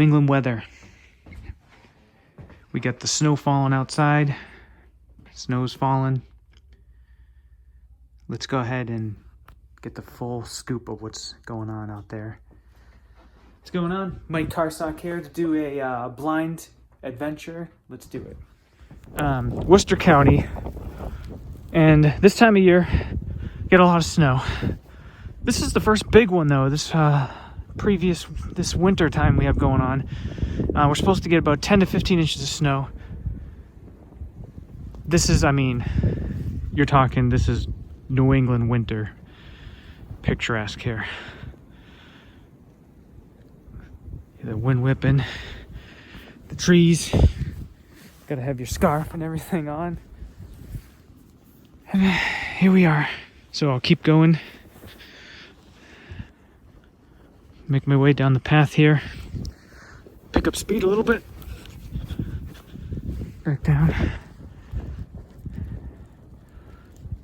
England weather. We got the snow falling outside. Snow's falling. Let's go ahead and get the full scoop of what's going on out there. What's going on? Mike Carsock here to do a blind adventure. Let's do it. Worcester County, and this time of year, get a lot of snow. This is the first big one though. This winter time we have going on. We're supposed to get about 10 to 15 inches of snow. This is, I mean, you're talking, this is New England winter. Picturesque here. The wind whipping, the trees. Gotta have your scarf and everything on. And here we are. So I'll keep going. Make my way down the path here. Pick up speed a little bit. Back down.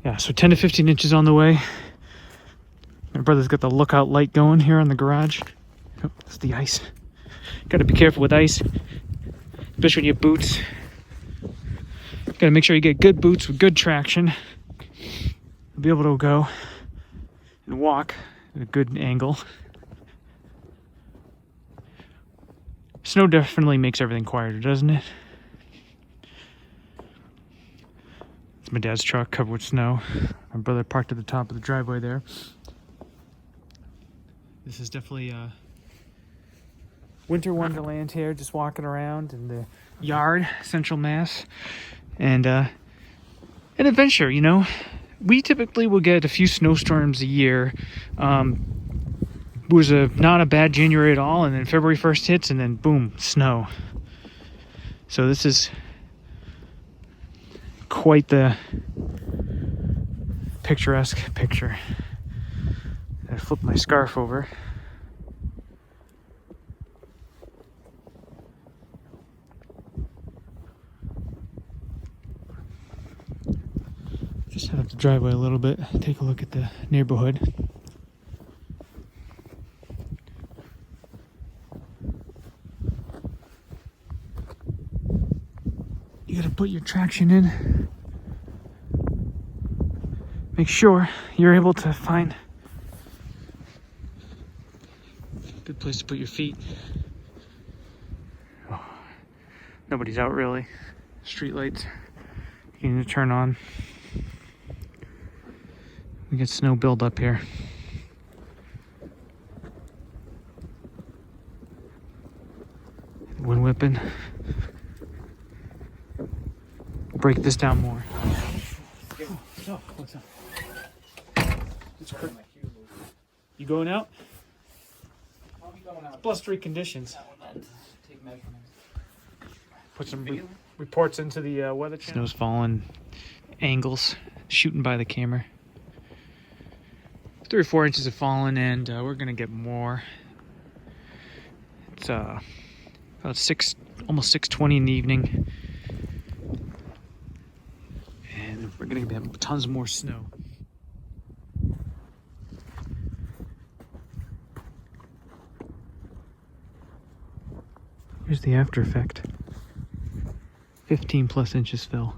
Yeah, so 10 to 15 inches on the way. My brother's got the lookout light going here on the garage. Oh, that's the ice. Gotta be careful with ice, especially when you have boots. Gotta make sure you get good boots with good traction. You'll be able to go and walk at a good angle. Snow definitely makes everything quieter, doesn't it? It's my dad's truck covered with snow. My brother parked at the top of the driveway there. This is definitely winter wonderland here, just walking around in the yard, Central Mass. And an adventure, you know. We typically will get a few snowstorms a year. It was not a bad January at all, and then February 1st hits, and then boom, snow. So this is quite the picturesque picture. I flipped my scarf over. Just head up the driveway a little bit, take a look at the neighborhood. You gotta put your traction in. Make sure you're able to find a good place to put your feet. Oh, nobody's out really. Street lights you need to turn on. We get snow build up here. Wind whipping. Break this down more. Oh, what's up? You going out? I'll be going out. It's blustery conditions. Take measurements. Put some reports into the weather channel. Snow's falling, angles shooting by the camera. 3 or 4 inches have fallen, and we're gonna get more. It's about almost 6:20 in the evening, and we're gonna have tons more snow. Here's the after effect. 15 plus inches fell.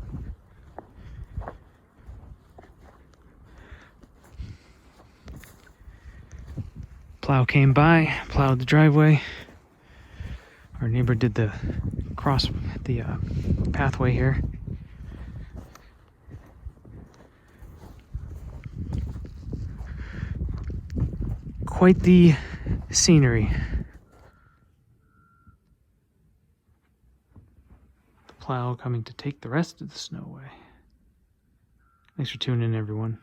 Plow came by, plowed the driveway. Our neighbor did the pathway here. Quite the scenery. The plow coming to take the rest of the snow away. Thanks for tuning in, everyone.